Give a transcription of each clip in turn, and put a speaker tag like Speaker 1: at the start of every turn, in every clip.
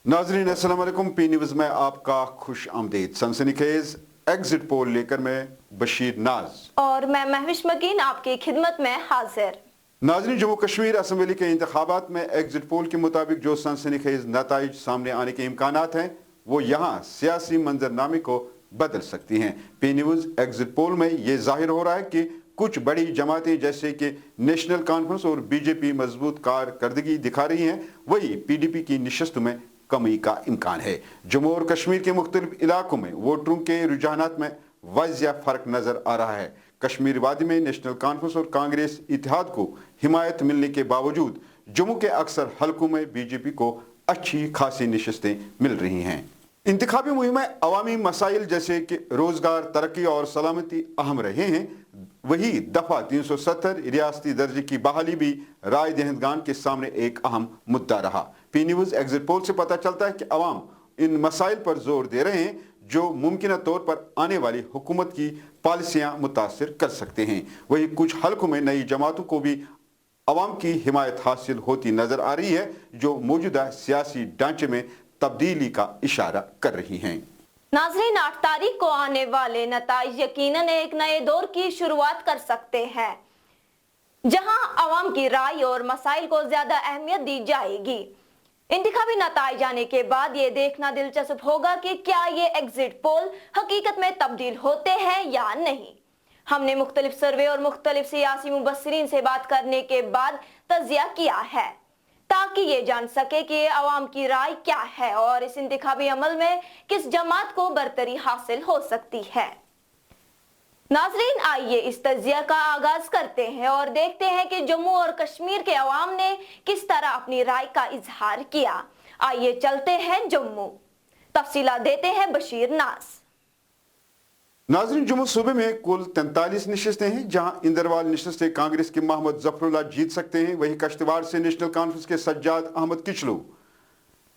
Speaker 1: नाजरीन अस्सलाम वालेकुम। पी न्यूज़ में आपका खुश आमदीद। सनसनीखेज एग्जिट पोल लेकर मैं बशीर नाज
Speaker 2: और मैं महविश मकीन आपकी खिदमत में हाजिर।
Speaker 1: नाजरीन, जम्मू कश्मीर असम्बली के इंतखाबात में एग्जिट पोल के मुताबिक जो सनसनीखेज नताइज सामने आने के इम्कानात हैं वो यहाँ सियासी मंजरनामे को बदल सकती हैं। पी न्यूज़ एग्जिट पोल में ये जाहिर हो रहा है कि कुछ बड़ी जमातें जैसे कि नेशनल कॉन्फ्रेंस और बीजेपी मजबूत कारकर्दगी दिखा रही हैं, वही पीडीपी की निशस्त में कमी का इम्कान है। जम्मू और कश्मीर के मुख्तलिफ इलाकों में वोटरों के रुझानात में वाज़िया फर्क नजर आ रहा है। कश्मीर वादी में नेशनल कॉन्फ्रेंस और कांग्रेस इत्तेहाद को हिमायत मिलने के बावजूद जम्मू के अक्सर हलकों में बीजेपी को अच्छी खासी नशिस्तें मिल रही हैं। इंतखाबी मुहिम में अवामी मसाइल जैसे कि रोजगार, तरक्की और सलामती अहम रहे हैं। वही दफा 370 रियासती दर्जे की बहाली भी राय दहिंदगान के सामने एक अहम मुद्दा रहा। पी न्यूज़ एग्जिट पोल से पता चलता है कि अवाम इन मसाइल पर जोर दे रहे हैं जो मुमकिन तौर पर आने वाली हुकूमत की पॉलिसियां मुतासिर कर सकते हैं। वही कुछ हलकों में नई जमातों को भी अवाम की हिमायत हासिल होती नजर आ रही है जो मौजूदा सियासी ढांचे में तब्दीली का इशारा कर रही हैं।
Speaker 2: नाजरीन, 8 तारीख को आने वाले नताइज यकीनन एक नए दौर की शुरुआत कर सकते हैं जहां अवाम की राय और मसाइल को ज्यादा अहमियत दी जाएगी। इंतखाबी नताइज आने के बाद ये देखना दिलचस्प होगा कि क्या ये एग्जिट पोल हकीकत में तब्दील होते हैं या नहीं। हमने मुख्तलिफ सर्वे और मुख्तलिफ सियासी मुबस्सिरीन से बात करने के बाद तज्जिया किया है ताकि ये जान सके कि अवाम की राय क्या है और इस इंतखाबी अमल में किस जमात को बरतरी हासिल हो सकती है। नाजरीन, आइए इस तज्जिया का आगाज करते हैं और देखते हैं कि जम्मू और कश्मीर के अवाम ने किस तरह अपनी राय का इजहार किया। आइए चलते हैं जम्मू, तफसीला देते हैं बशीर नाज।
Speaker 1: नाजरीन, जम्मू सूबे में कुल 43 नशस्तें हैं जहां इंदरवाल नशस्त से कांग्रेस के मोहम्मद जफरुल्लाह जीत सकते हैं। वहीं कश्तवाड़ से नेशनल कॉन्फ्रेंस के सज्जाद अहमद किचलू,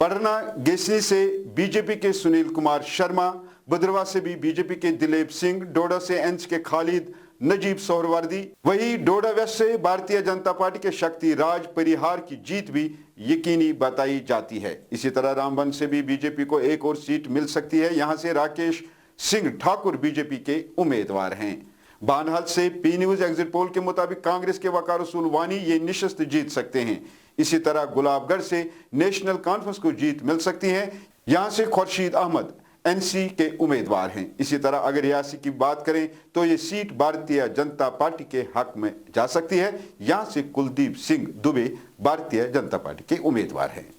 Speaker 1: पटना गेसनी से बीजेपी के सुनील कुमार शर्मा, भद्रवाह से भी बीजेपी के दिलीप सिंह, डोडा से एनस के खालिद नजीब सोहरवर्दी, वही डोडा वेस्ट से भारतीय जनता पार्टी के शक्ति राज परिहार की जीत भी यकीनी बताई जाती है। इसी तरह रामबन से भी बीजेपी को एक और सीट मिल सकती है। यहां से राकेश सिंह ठाकुर बीजेपी के उम्मीदवार हैं। बानहल से पी न्यूज़ एग्जिट पोल के मुताबिक कांग्रेस के वकार रसूल वानी ये निशस्त जीत सकते हैं। इसी तरह गुलाबगढ़ से नेशनल कॉन्फ्रेंस को जीत मिल सकती है। यहां से खुर्शीद अहमद एनसी के उम्मीदवार हैं। इसी तरह अगर रियासी की बात करें तो ये सीट भारतीय जनता पार्टी के हक में जा सकती है। यहां से कुलदीप सिंह दुबे भारतीय जनता पार्टी के उम्मीदवार हैं।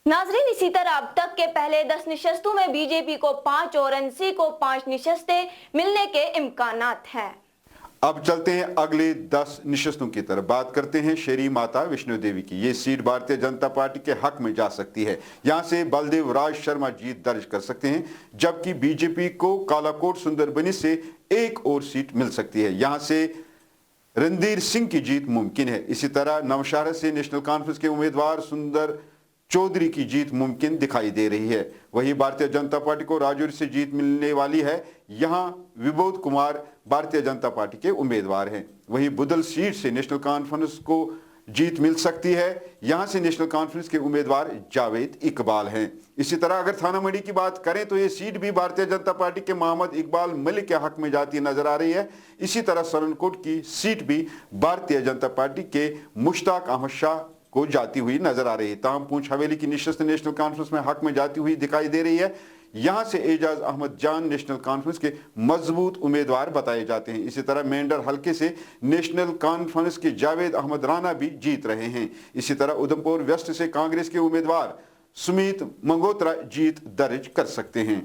Speaker 2: नाजरीन, इसी तरह अब तक के पहले 10 निशस्तों में बीजेपी को 5 और एनसी को 5 निशस्तें मिलने के इम्कानात हैं।
Speaker 1: अब चलते हैं अगले 10 निशस्तों की तरफ। बात करते हैं शेरी माता वैष्णो देवी की। ये सीट भारतीय जनता पार्टी के हक में जा सकती है। यहां से बलदेव राज शर्मा जीत दर्ज कर सकते हैं, जबकि बीजेपी को कालाकोट सुंदरबनी से एक और सीट मिल सकती है। यहां से रणधीर सिंह की जीत मुमकिन है। इसी तरह नवशहरा से नेशनल कॉन्फ्रेंस के उम्मीदवार सुंदर चौधरी की जीत मुमकिन दिखाई दे रही है। वही भारतीय जनता पार्टी को राजौरी से जीत मिलने वाली है। यहां विबोध कुमार भारतीय जनता पार्टी के उम्मीदवार हैं। वही बुदल सीट से नेशनल कॉन्फ्रेंस को जीत मिल सकती है। यहां से नेशनल कॉन्फ्रेंस के उम्मीदवार जावेद इकबाल हैं। इसी तरह अगर थाना मंडी की बात करें तो ये सीट भी भारतीय जनता पार्टी के मोहम्मद इकबाल मलिक के हक में जाती नजर आ रही है। इसी तरह सरनकोट की सीट भी भारतीय जनता पार्टी के मुश्ताक अहमद शाह को जाती हुई नजर आ रही है। ताहम पूंछ हवेली की निशस्त नेशनल कॉन्फ्रेंस में हक में जाती हुई दिखाई दे रही है। यहां से एजाज अहमद जान नेशनल कॉन्फ्रेंस के मजबूत उम्मीदवार बताए जाते हैं। इसी तरह मेंढर हलके से नेशनल कॉन्फ्रेंस के जावेद अहमद राना भी जीत रहे हैं। इसी तरह उधमपुर वेस्ट से कांग्रेस के उम्मीदवार सुमित मंगोत्रा जीत दर्ज कर सकते हैं।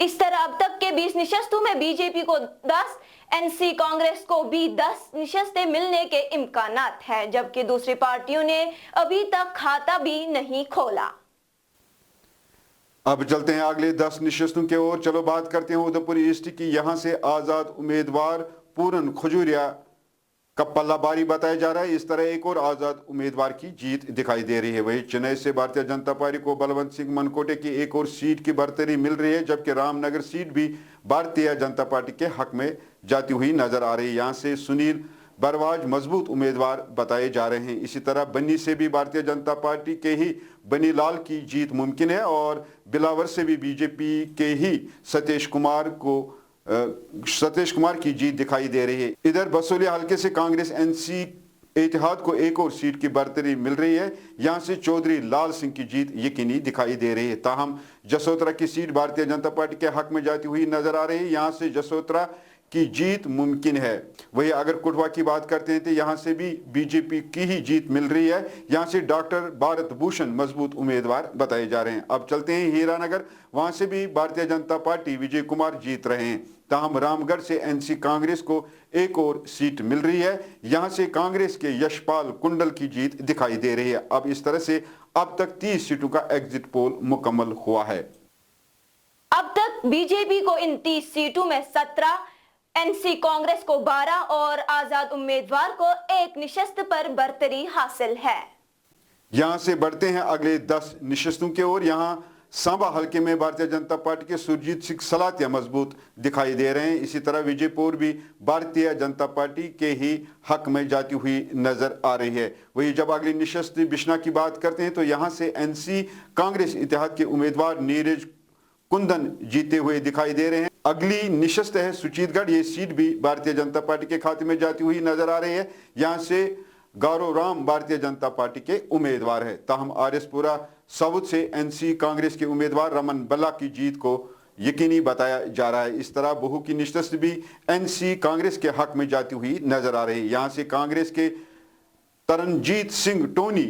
Speaker 2: इस तरह अब तक के 20 निशस्तों में बीजेपी को 10, एनसी कांग्रेस को भी 10 निशस्तें मिलने के इम्कानात हैं, जबकि दूसरी पार्टियों ने अभी तक खाता भी नहीं खोला।
Speaker 1: अब चलते हैं अगले 10 निशस्तों के ओर। चलो बात करते हैं उधमपुर ईस्ट की। यहां से आजाद उम्मीदवार पूरन खजूरिया का पल्ला भारी बताया जा रहा है। इस तरह एक और आजाद उम्मीदवार की जीत दिखाई दे रही है। वही चेन्नई से भारतीय जनता पार्टी को बलवंत सिंह मनकोटे की एक और सीट की बरतरी मिल रही है, जबकि रामनगर सीट भी भारतीय जनता पार्टी के हक में जाती हुई नजर आ रही है। यहां से सुनील बरवाज मजबूत उम्मीदवार बताए जा रहे हैं। इसी तरह बन्नी से भी भारतीय जनता पार्टी के ही बनी लाल की जीत मुमकिन है और बिलावर से भी बीजेपी के ही सतीश कुमार की जीत दिखाई दे रही है। इधर बसोलिया हलके से कांग्रेस एनसी इत्तेहाद को एक और सीट की बरतरी मिल रही है। यहां से चौधरी लाल सिंह की जीत यकीनी दिखाई दे रही है। ताहम जसोत्रा की सीट भारतीय जनता पार्टी के हक में जाती हुई नजर आ रही है। यहां से जसोत्रा की जीत मुमकिन है। वही अगर कुटवा की बात करते हैं तो यहां से भी बीजेपी की ही जीत मिल रही है। यहां से डॉक्टर भारत भूषण मजबूत उम्मीदवार बताए जा रहे हैं। अब चलते हैं हीरानगर, वहां से भी भारतीय जनता पार्टी विजय कुमार जीत रहे हैं। ताहम रामगढ़ से एनसी कांग्रेस को एक और सीट मिल रही है। यहां से कांग्रेस के यशपाल कुंडल की जीत दिखाई दे रही है। अब इस तरह से अब तक 30 सीटों का एग्जिट पोल मुकम्मल हुआ है।
Speaker 2: अब तक बीजेपी को इन 30 सीटों में 17, एनसी कांग्रेस को 12 और आजाद उम्मीदवार को एक निशस्त पर बरतरी हासिल है।
Speaker 1: यहां से बढ़ते हैं अगले 10 निशस्तों की ओर। यहां सांबा हलके में भारतीय जनता पार्टी के सुरजीत सिंह सलातिया मजबूत दिखाई दे रहे हैं। इसी तरह विजयपुर भी भारतीय जनता पार्टी के ही हक में जाती हुई नजर आ रही है। वही जब अगली निशस्त बिश्ना की बात करते हैं तो यहां से एनसी कांग्रेस इत्तेहाद के उम्मीदवार नीरज कुंदन जीते हुए दिखाई दे रहे हैं। अगली निशस्त है सुचीतगढ़, ये सीट भी भारतीय जनता पार्टी के खाते में जाती हुई नजर आ रही है। यहां से गौरव राम भारतीय जनता पार्टी के उम्मीदवार है। ताहम आरएसपुरा साउथ से एनसी कांग्रेस के उम्मीदवार रमन बल्ला की जीत को यकीनी बताया जा रहा है। इस तरह बहु की निशस्त भी एनसी कांग्रेस के हक में जाती हुई नजर आ रही है। यहां से कांग्रेस के तरनजीत सिंह टोनी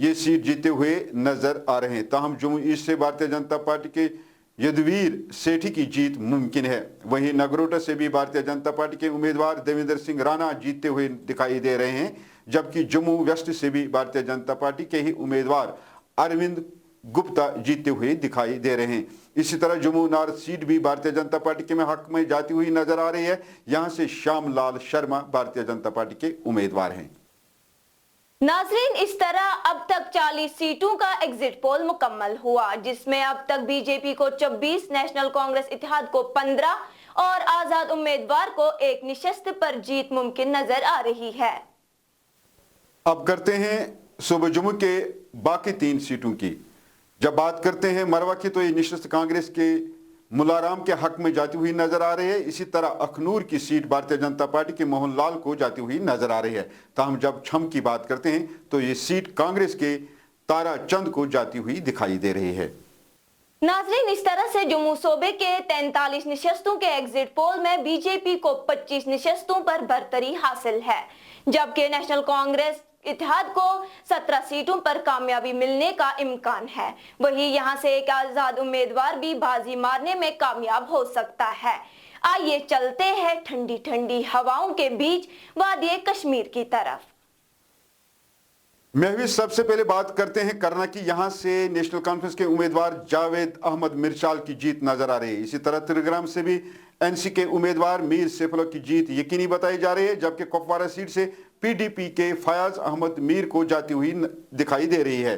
Speaker 1: ये सीट जीते हुए नजर आ रहे हैं। ताहम जम्मू ईस्ट से भारतीय जनता पार्टी के यदुवीर सेठी की जीत मुमकिन है। वहीं नगरोटा से भी भारतीय जनता पार्टी के उम्मीदवार देवेंद्र सिंह राणा जीतते हुए दिखाई दे रहे हैं। जबकि जम्मू वेस्ट से भी भारतीय जनता पार्टी के ही उम्मीदवार अरविंद गुप्ता जीतते हुए दिखाई दे रहे हैं। इसी तरह जम्मू नॉर्थ सीट भी भारतीय जनता पार्टी के में हक में जाती हुई नजर आ रही है। यहां से श्यामलाल शर्मा भारतीय जनता पार्टी के उम्मीदवार हैं।
Speaker 2: नाजरीन, इस तरह अब तक 40 सीटों का एग्जिट पोल मुकम्मल हुआ, जिसमें अब तक बीजेपी को 24, नेशनल कांग्रेस इत्तेहाद को 15 और आजाद उम्मीदवार को एक निशस्त पर जीत मुमकिन नजर आ रही है।
Speaker 1: अब करते हैं सूबे जम्मू के बाकी 3 सीटों की। जब बात करते हैं मरवा की तो ये निशस्त कांग्रेस के मुलाराम के हक में जाती हुई नजर आ रही है। इसी तरह अखनूर की सीट भारतीय जनता पार्टी के मोहन लाल को जाती हुई नजर आ रही है। ताहम जब छम की बात करते हैं तो ये सीट कांग्रेस के तारा चंद को जाती हुई दिखाई दे रही है।
Speaker 2: नाजरीन, इस तरह से जम्मू सूबे के 43 निशस्तों के एग्जिट पोल में बीजेपी को 25 निशस्तों पर बरतरी हासिल है, जबकि नेशनल कांग्रेस इत्तेहाद को 17 सीटों पर कामयाबी मिलने का इम्कान है। वहीं यहां से एक आजाद उम्मीदवार भी बाजी मारने में कामयाब हो सकता है। आइए चलते हैं ठंडी ठंडी हवाओं के बीच वादिये कश्मीर की तरफ।
Speaker 1: महविश सबसे पहले बात करते हैं करना की। यहां से नेशनल कॉन्फ्रेंस के उम्मीदवार जावेद अहमद मिर्चाल की जीत नजर आ रही है। इसी तरह त्रिग्राम से भी एनसी के उम्मीदवार मीर सैफुल्लाह की जीत यकीनी बताई जा रही है, जबकि कुपवारा सीट से पीडीपी के फयाज अहमद मीर को जाती हुई दिखाई दे रही है।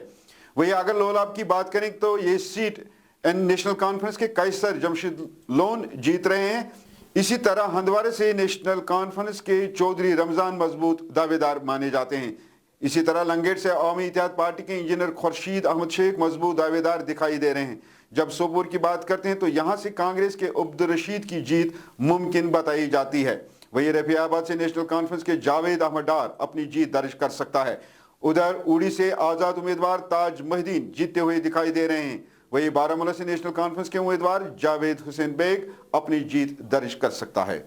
Speaker 1: वही अगर लोलाब की बात करें तो ये सीट नेशनल कॉन्फ्रेंस के कैसर जमशेद लोन जीत रहे हैं। इसी तरह हंदवारे से नेशनल कॉन्फ्रेंस के चौधरी रमजान मजबूत दावेदार माने जाते हैं। इसी तरह लंगेट से अवामी इत्तेहाद पार्टी के इंजीनियर खुर्शीद अहमद शेख मजबूत दावेदार दिखाई दे रहे हैं। जब सोपोर की बात करते हैं तो यहां से कांग्रेस के अब्दुल रशीद की जीत मुमकिन बताई जाती है। वही रफियाबाद से नेशनल कॉन्फ्रेंस के जावेद अहमद डार अपनी जीत दर्ज कर सकता है। उधर उड़ी से आजाद उम्मीदवार ताज महिदीन जीतते हुए दिखाई दे रहे हैं। वही बारामूला से नेशनल कॉन्फ्रेंस के उम्मीदवार जावेद हुसैन बेग अपनी जीत दर्ज कर सकता है।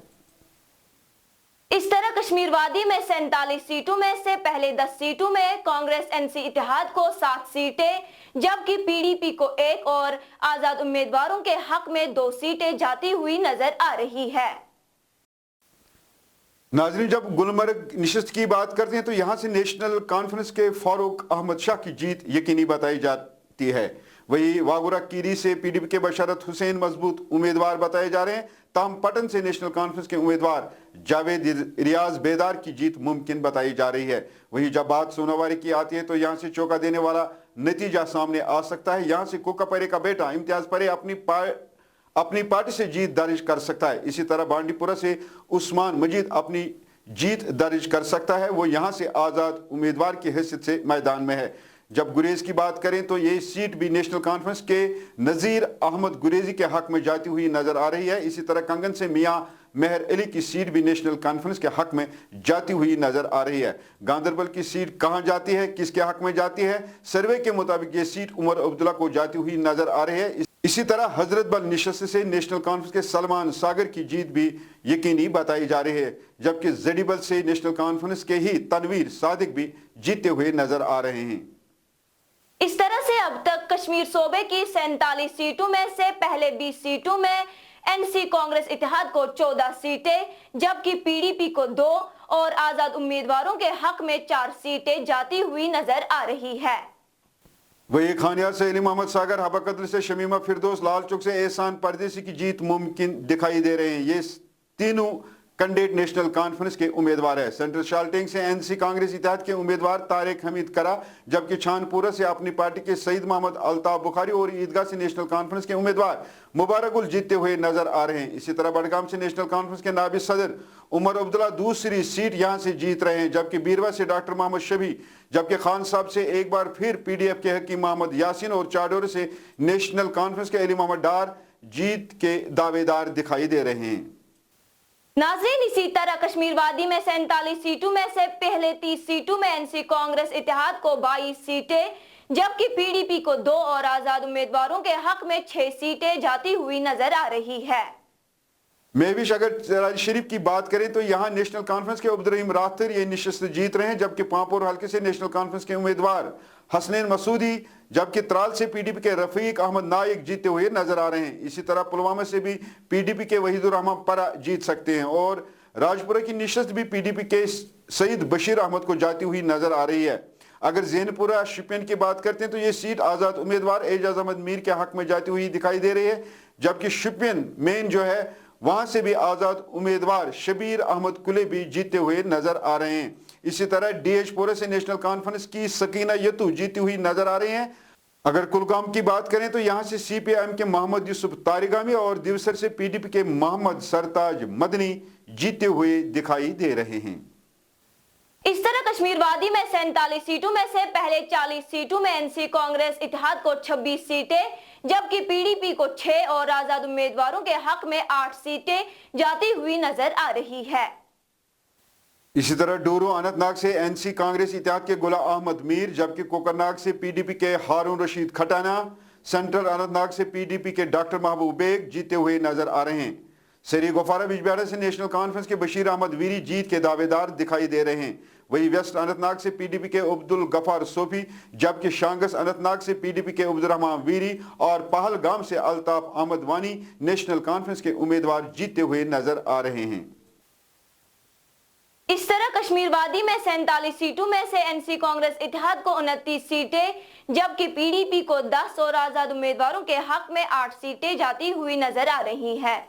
Speaker 2: इस तरह कश्मीर वादी में 47 सीटों में से पहले 10 सीटों में कांग्रेस एनसी इत्तेहाद को 7 सीटें, जबकि पीडीपी को 1 और आजाद उम्मीदवारों के हक में 2 सीटें जाती हुई नजर आ रही है।
Speaker 1: नाजरीन, जब गुलमर्ग निशस्त की बात करते हैं तो यहां से नेशनल कॉन्फ्रेंस के फारूक अहमद शाह की जीत यकीनी बताई जाती है। वही वागुरा कीरी से पीडीपी के बशारत हुसैन मजबूत उम्मीदवार बताए जा रहे हैं। ताहम पटन से नेशनल कॉन्फ्रेंस के उम्मीदवार जावेद रियाज बेदार की जीत मुमकिन बताई जा रही है। वही जब बात सोनावारी की आती है तो यहां से चौंका देने वाला नतीजा सामने आ सकता है। यहां से कोका परे का बेटा इम्तियाज परे अपनी पार्टी से जीत दर्ज कर सकता है। इसी तरह बांडीपुरा से उस्मान मजीद अपनी जीत दर्ज कर सकता है, वो यहाँ से आज़ाद उम्मीदवार की हैसियत से मैदान में है। जब गुरेज की बात करें तो ये सीट भी नेशनल कॉन्फ्रेंस के नज़ीर अहमद गुरेजी के हक में जाती हुई नजर आ रही है। इसी तरह कंगन से मियां मेहर अली की सीट भी नेशनल कॉन्फ्रेंस के हक में जाती हुई नजर आ रही है। गांदरबल की सीट कहां जाती है, किसके हक में जाती है? सर्वे के मुताबिक ये सीट उमर अब्दुल्ला को जाती हुई नजर आ रही है। इसी तरह हजरत बल निशस्त से नेशनल कॉन्फ्रेंस के सलमान सागर की जीत भी यकीनी बताई जा रही है, जबकि जडीबल से नेशनल कॉन्फ्रेंस के ही तनवीर सादिक भी जीतते हुए नजर आ रहे हैं।
Speaker 2: इस तरह से अब तक कश्मीर सूबे की 47 सीटों में से पहले 20 सीटों में एनसी कांग्रेस इत्तेहाद को 14 सीटें, जबकि पीडीपी को 2 और आजाद उम्मीदवारों के हक में 4 सीटें जाती हुई नजर आ रही है।
Speaker 1: वही खानियार से अली मोहम्मद सागर, हबा कदर से शमीमा फिरदौस, लाल चौक से एहसान परदेसी की जीत मुमकिन दिखाई दे रहे हैं। ये तीनों कैंडिडेट नेशनल कॉन्फ्रेंस के उम्मीदवार है। सेंट्रल शाल्टिंग से एनसी कांग्रेस इत्तेहाद के उम्मीदवार तारिक हमीद करा, जबकि छानपुरा से अपनी पार्टी के सईद मोहम्मद अल्ताफ बुखारी और ईदगाह से नेशनल कॉन्फ्रेंस के उम्मीदवार मुबारकुल जीतते हुए नजर आ रहे हैं। इसी तरह बडगाम से नेशनल कॉन्फ्रेंस के नायब सदर उमर अब्दुल्ला दूसरी सीट यहां से जीत रहे हैं, जबकि बीरवा से डॉक्टर मोहम्मद शबी, जबकि खान साहब से एक बार फिर पीडीएफ के हकीम मोहम्मद यासीन और चाडोर से नेशनल कॉन्फ्रेंस के अली मोहम्मद डार जीत के दावेदार दिखाई दे रहे हैं।
Speaker 2: नाज़रीन, इसी तरह कश्मीर वादी में 47 सीटों में से पहले 30 सीटों में एनसी कांग्रेस इत्तेहाद को 22 सीटें, जबकि पीडीपी को 2 और आजाद उम्मीदवारों के हक में 6 सीटें जाती हुई नजर आ रही है।
Speaker 1: महविश अगर शरीफ की बात करें तो यहाँ नेशनल कॉन्फ्रेंस के अब्दुर्रहीम रातर ये निशस्त जीत रहे हैं, जबकि पांपोर हल्के से नेशनल कॉन्फ्रेंस के उम्मीदवार हसनैन मसूदी, जबकि त्राल से पीडीपी के रफीक अहमद नाइक जीते हुए नजर आ रहे हैं। इसी तरह पुलवामा से भी पीडीपी के वहीदुर रहमान परा जीत सकते हैं और राजपुरा की निशस्त भी पीडीपी के सईद बशीर अहमद को जाती हुई नजर आ रही है। अगर ज़ैनपुरा शिपियन की बात करते हैं तो ये सीट आज़ाद उम्मीदवार एजाज अहमद मीर के हक में जाती हुई दिखाई दे रही है, जबकि शिपियन मेन जो है वहां से भी आज़ाद उम्मीदवार शबीर अहमद कुले भी जीतते हुए नजर आ रहे हैं। इसी तरह डीएचपुरा से नेशनल कॉन्फ्रेंस की सकीना यतू जीती हुई नजर आ रही हैं। अगर कुलगाम की बात करें तो यहां से सीपीआईएम के मोहम्मद यूसुफ तारिगामी और दिवसर से पीडीपी के मोहम्मद सरताज मदनी जीते हुए दिखाई दे रहे हैं।
Speaker 2: इस तरह कश्मीर वादी में 47 सीटों में से पहले 40 सीटों में एनसी कांग्रेस इत्तेहाद को 26 सीटें, जबकि पीडीपी को 6 और आजाद उम्मीदवारों के हक में 8 सीटें जाती हुई नजर आ रही है।
Speaker 1: इसी तरह डोरो अनंतनाग से एनसी कांग्रेस इत्तेहाद के गुलाम अहमद मीर, जबकि कोकरनाग से पीडीपी के हारून रशीद खटाना, सेंट्रल अनंतनाग से पीडीपी के डॉक्टर महबूब बेग जीते हुए नजर आ रहे हैं। सरी गोफारा बिजबिहारा से नेशनल कॉन्फ्रेंस के बशीर अहमद वीरी जीत के दावेदार दिखाई दे रहे हैं। वही वेस्ट अनंतनाग से पीडीपी के अब्दुल गफार सोफी, जबकि शांगस अनंतनाग से पीडीपी के अब्दुल रहमान वीरी और पहलगाम से अल्ताफ अहमद वानी नेशनल कॉन्फ्रेंस के उम्मीदवार जीतते हुए नजर आ रहे हैं।
Speaker 2: इस तरह कश्मीर वादी में 47 सीटों में से एनसी कांग्रेस इत्तेहाद को 29 सीटें, जबकि पीडीपी को 10 और आजाद उम्मीदवारों के हक में 8 सीटें जाती हुई नजर आ रही है।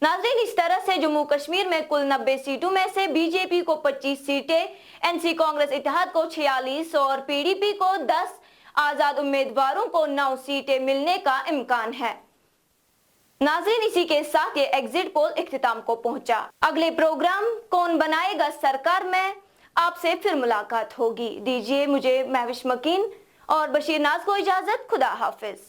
Speaker 2: नाज़रीन, इस तरह से जम्मू कश्मीर में कुल 90 सीटों में से बीजेपी को 25 सीटें, एनसी कांग्रेस इत्तेहाद को 46 और पीडीपी को 10, आजाद उम्मीदवारों को 9 सीटें मिलने का इम्कान है। नाज़रीन, इसी के साथ ये एग्जिट पोल इख्तिताम को पहुंचा। अगले प्रोग्राम कौन बनाएगा सरकार में आपसे फिर मुलाकात होगी। दीजिए मुझे महविश मकीन और बशीर नाज को इजाजत। खुदा हाफिज।